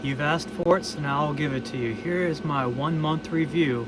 You've asked for it, so now I'll give it to you. Here is my 1 month review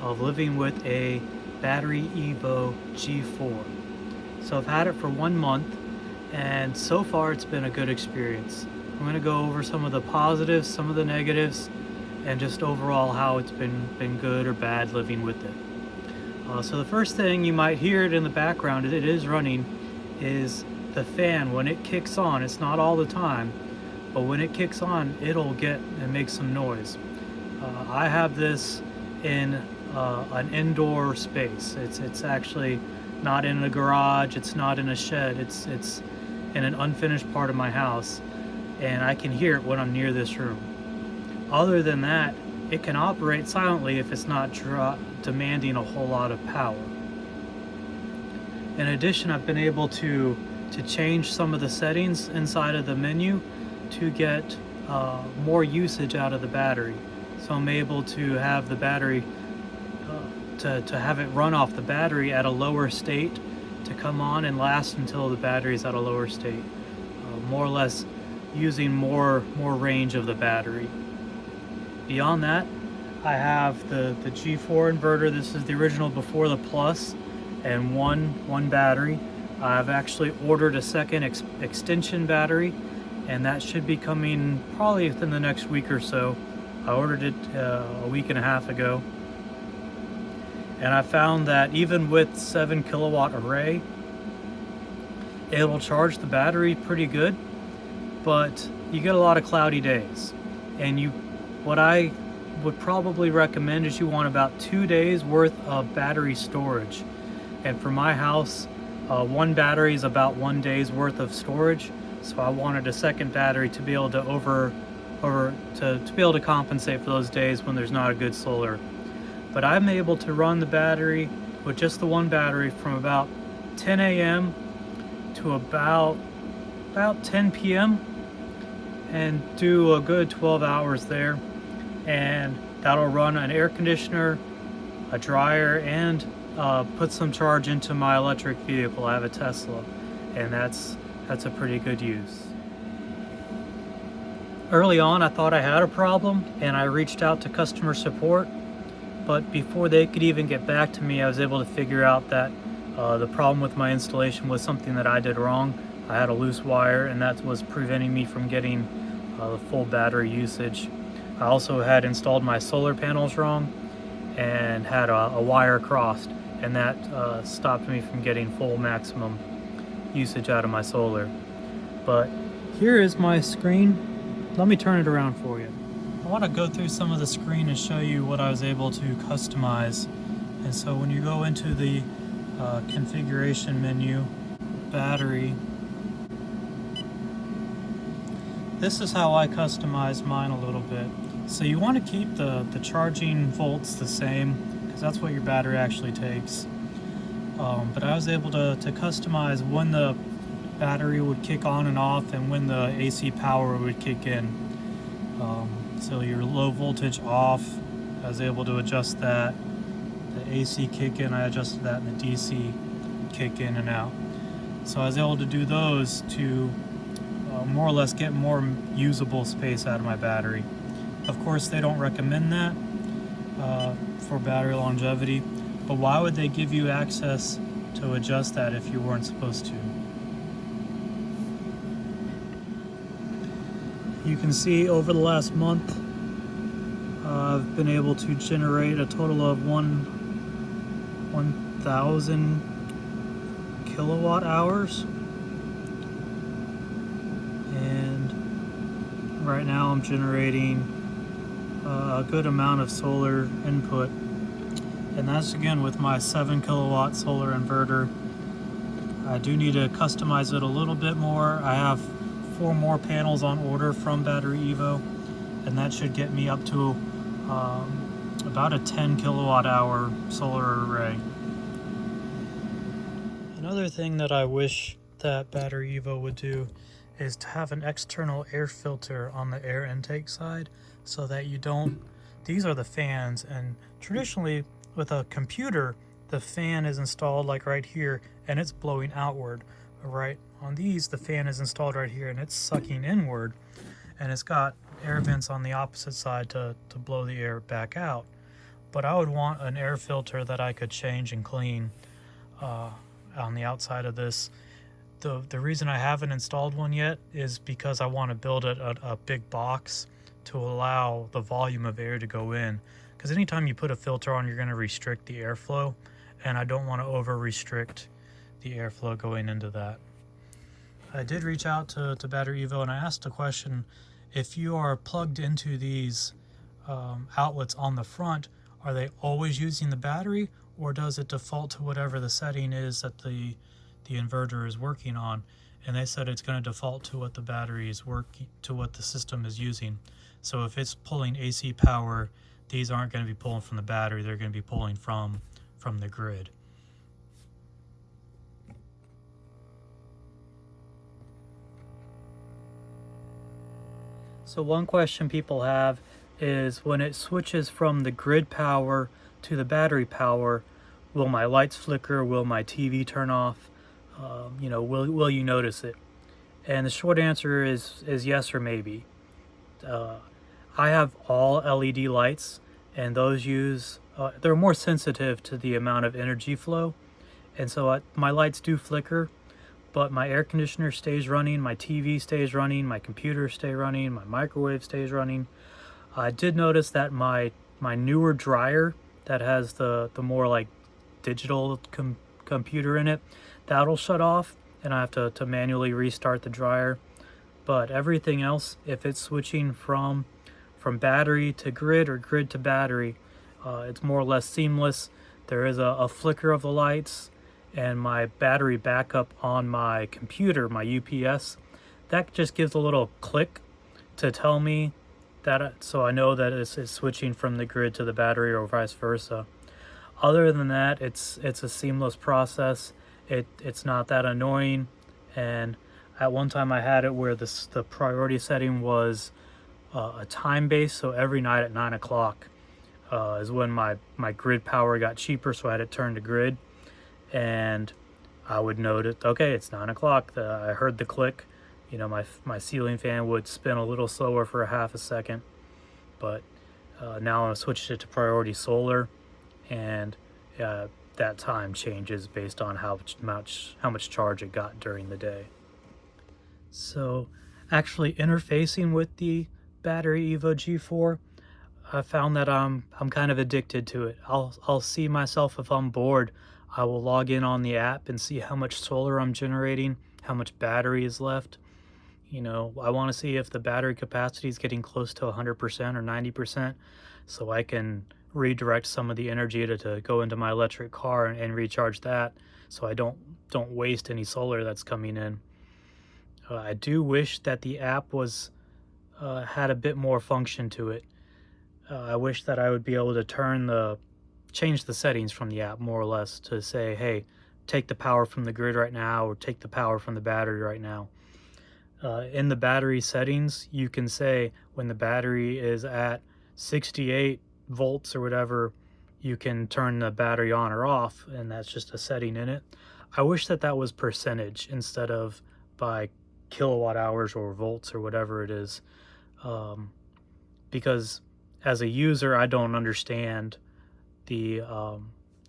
of living with a BatteryEVO G4. So I've had it for 1 month, and so far it's been a good experience. I'm going to go over some of the positives, some of the negatives, and just overall how it's been good or bad living with it. So the first thing, you might hear it in the background, it is running, is the fan. When it kicks on, it's not all the time, but when it kicks on, it'll get and make some noise. I have this in an indoor space. It's actually not in a garage, it's not in a shed, it's in an unfinished part of my house, and I can hear it when I'm near this room. Other than that, it can operate silently if it's not demanding a whole lot of power. In addition, I've been able to change some of the settings inside of the menu to get more usage out of the battery. So I'm able to have the battery, to have it run off the battery at a lower state to come on and last until the battery is at a lower state. More or less using more range of the battery. Beyond that, I have the G4 inverter. This is the original before the Plus, and one battery. I've actually ordered a second extension battery, and that should be coming probably within the next week or so. I ordered it a week and a half ago, and I found that even with 7 kilowatt array, it will charge the battery pretty good, but you get a lot of cloudy days. And what I would probably recommend is you want about 2 days worth of battery storage. And for my house, one battery is about 1 day's worth of storage. So I wanted a second battery to be able to to be able to compensate for those days when there's not a good solar. But I'm able to run the battery with just the one battery from about 10 a.m. to about 10 p.m. and do a good 12 hours there. And that'll run an air conditioner, a dryer, and put some charge into my electric vehicle. I have a Tesla, and that's a pretty good use. Early on, I thought I had a problem, and I reached out to customer support, but before they could even get back to me, I was able to figure out that the problem with my installation was something that I did wrong. I had a loose wire, and that was preventing me from getting the full battery usage. I also had installed my solar panels wrong and had a wire crossed, and that stopped me from getting full maximum usage out of my solar. But here is my screen. Let me turn it around for you. I want to go through some of the screen and show you what I was able to customize. And so when you go into the configuration menu, battery, this is how I customized mine a little bit. So you want to keep the charging volts the same, because that's what your battery actually takes. But I was able to customize when the battery would kick on and off and when the AC power would kick in. So your low voltage off, I was able to adjust that. The AC kick in, I adjusted that, and the DC kick in and out. So I was able to do those to more or less get more usable space out of my battery. Of course, they don't recommend that for battery longevity, but why would they give you access to adjust that if you weren't supposed to? You can see over the last month, I've been able to generate a total of 1,000 kilowatt hours. And right now I'm generating a good amount of solar input. And that's again with my 7 kilowatt solar inverter. I do need to customize it a little bit more. I have 4 more panels on order from BatteryEVO, and that should get me up to about a 10 kilowatt hour solar array. Another thing that I wish that BatteryEVO would do is to have an external air filter on the air intake side, so that you don't, these are the fans, and traditionally with a computer the fan is installed like right here and it's blowing outward. Right on these, the fan is installed right here and it's sucking inward, and it's got air vents on the opposite side to blow the air back out. But I would want an air filter that I could change and clean on the outside of this. The reason I haven't installed one yet is because I want to build a big box to allow the volume of air to go in. Because anytime you put a filter on, you're going to restrict the airflow, and I don't want to over restrict the airflow going into that. I did reach out to BatteryEVO and I asked a question: if you are plugged into these outlets on the front, are they always using the battery, or does it default to whatever the setting is that the inverter is working on? And they said it's going to default to what the battery is working, to what the system is using. So if it's pulling AC power, these aren't going to be pulling from the battery, they're going to be pulling from the grid. So one question people have is, when it switches from the grid power to the battery power, will my lights flicker? Will my TV turn off? Will you notice it? And the short answer is yes or maybe. I have all LED lights, and those they're more sensitive to the amount of energy flow, and so my lights do flicker, but my air conditioner stays running, my TV stays running, my computer stays running, my microwave stays running. I did notice that my newer dryer that has the more like digital computer in it, that'll shut off, and I have to manually restart the dryer. But everything else, if it's switching from battery to grid or grid to battery, it's more or less seamless. There is a flicker of the lights, and my battery backup on my computer, my UPS, that just gives a little click to tell me that, so I know that it's switching from the grid to the battery or vice versa. Other than that, it's a seamless process. It's not that annoying. And at one time I had it where the priority setting was a time base, so every night at 9 o'clock is when my grid power got cheaper, so I had it turned to grid. And I would note it, okay, it's 9 o'clock. I heard the click. My ceiling fan would spin a little slower for a half a second. But now I've switched it to priority solar, and that time changes based on how much charge it got during the day. So actually interfacing with the BatteryEVO G4, I found that I'm kind of addicted to it. I'll see myself, if I'm bored, I will log in on the app and see how much solar I'm generating, how much battery is left. I want to see if the battery capacity is getting close to 100% or 90%, so I can redirect some of the energy to go into my electric car and recharge that, so I don't waste any solar that's coming in. I do wish that the app had a bit more function to it. I wish that I would be able to change the settings from the app, more or less, to say, hey, take the power from the grid right now, or take the power from the battery right now. In the battery settings, you can say when the battery is at 68 volts or whatever, you can turn the battery on or off, and that's just a setting in it. I wish that was percentage instead of by kilowatt hours or volts or whatever it is, because as a user, I don't understand the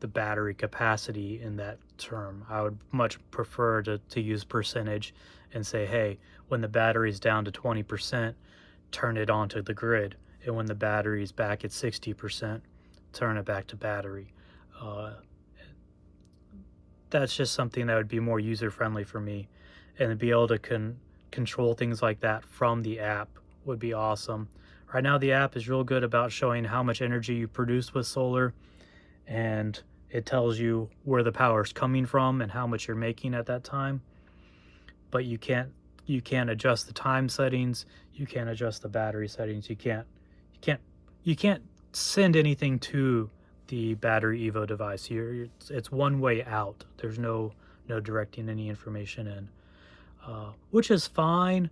battery capacity in that term. I would much prefer to use percentage and say, hey, when the battery's down to 20%, turn it onto the grid, and when the battery's back at 60%, turn it back to battery. That's just something that would be more user-friendly for me, and to be able to control things like that from the app would be awesome. Right now, the app is real good about showing how much energy you produce with solar, and it tells you where the power is coming from and how much you're making at that time. But you can't adjust the time settings. You can't adjust the battery settings. You can't send anything to the BatteryEVO device. It's one way out. There's no directing any information in, which is fine,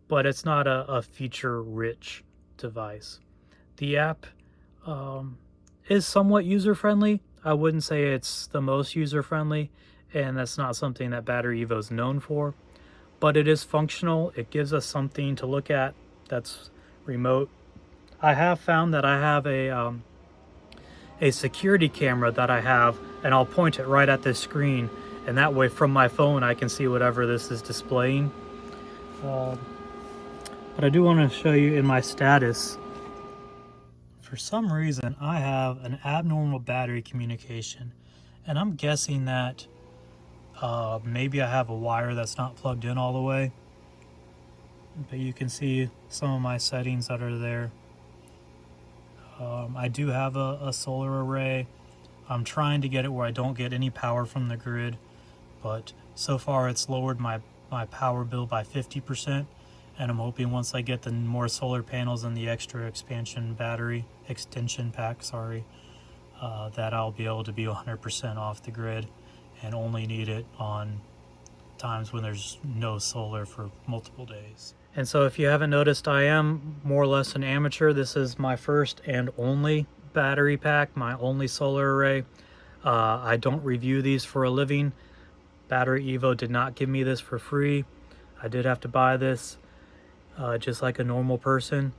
but it's not a feature-rich device. The app is somewhat user-friendly. I wouldn't say it's the most user-friendly, and that's not something that BatteryEVO is known for, but it is functional. It gives us something to look at that's remote. I have found that I have a security camera that I have, and I'll point it right at this screen, and that way from my phone I can see whatever this is displaying. But I do want to show you in my status. For some reason I have an abnormal battery communication, and I'm guessing that maybe I have a wire that's not plugged in all the way, but you can see some of my settings that are there. I do have a solar array. I'm trying to get it where I don't get any power from the grid, but so far it's lowered my power bill by 50%, and I'm hoping once I get the more solar panels and the extra extension pack, that I'll be able to be 100% off the grid and only need it on times when there's no solar for multiple days. And so if you haven't noticed, I am more or less an amateur. This is my first and only battery pack, my only solar array. I don't review these for a living. BatteryEVO did not give me this for free. I did have to buy this just like a normal person.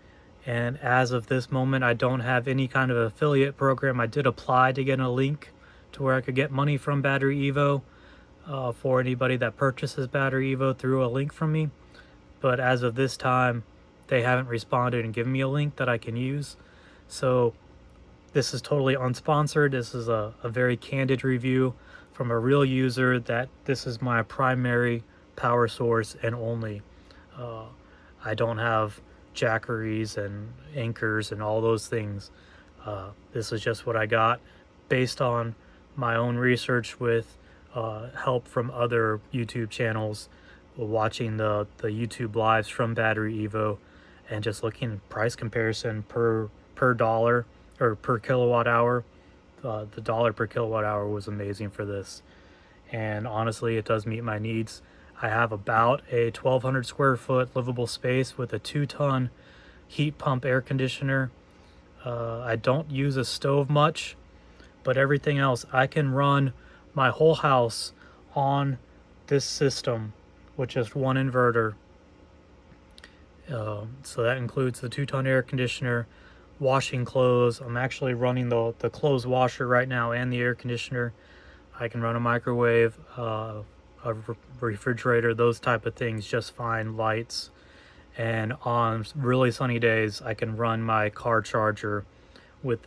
And as of this moment, I don't have any kind of affiliate program. I did apply to get a link to where I could get money from BatteryEVO for anybody that purchases BatteryEVO through a link from me. But as of this time, they haven't responded and given me a link that I can use. So this is totally unsponsored. This is a very candid review from a real user that this is my primary power source and only. I don't have jackeries and anchors and all those things. This is just what I got based on my own research with help from other YouTube channels, watching the YouTube lives from BatteryEVO, and just looking at price comparison per dollar or per kilowatt hour. The dollar per kilowatt hour was amazing for this, and honestly it does meet my needs. I have about a 1,200 square foot livable space with a 2-ton heat pump air conditioner. I don't use a stove much, but everything else I can run my whole house on this system with just one inverter. So that includes the 2-ton air conditioner, washing clothes. I'm actually running the clothes washer right now and the air conditioner. I can run a microwave, a refrigerator, those type of things just fine, lights. And on really sunny days, I can run my car charger with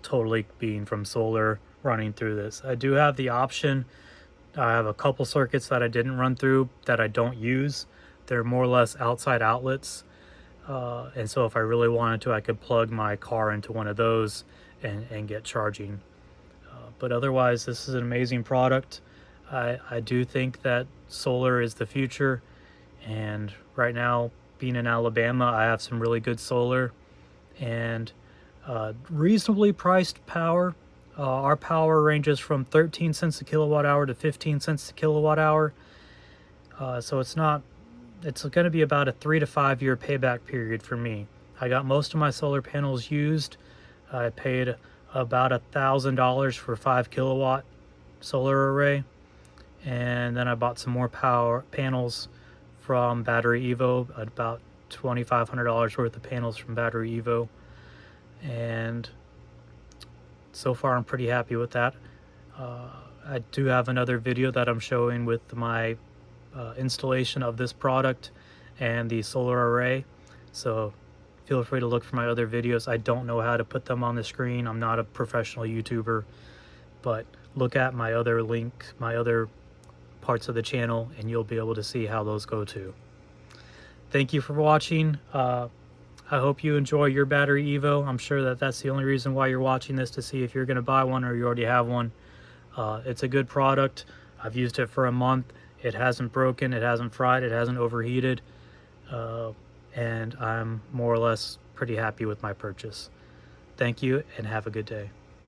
totally being from solar running through this. I do have the option. I have a couple circuits that I didn't run through that I don't use. They're more or less outside outlets. And so if I really wanted to, I could plug my car into one of those and get charging. But otherwise, this is an amazing product. I do think that solar is the future. And right now, being in Alabama, I have some really good solar and reasonably priced power. Our power ranges from 13 cents a kilowatt hour to 15 cents a kilowatt hour. So it's going to be about a 3 to 5 year payback period for me. I got most of my solar panels used. I paid about $1,000 for 5 kilowatt solar array. And then I bought some more power panels from BatteryEVO, about $2,500 worth of panels from BatteryEVO. And so far I'm pretty happy with that. I do have another video that I'm showing with my installation of this product and the solar array, so feel free to look for my other videos. I don't know how to put them on the screen. I'm not a professional YouTuber, but look at my other parts of the channel and you'll be able to see how those go too. Thank you for watching. I hope you enjoy your BatteryEVO. I'm sure that that's the only reason why you're watching this, to see if you're going to buy one or you already have one. It's a good product. I've used it for a month. It hasn't broken, it hasn't fried, it hasn't overheated, and I'm more or less pretty happy with my purchase. Thank you and have a good day.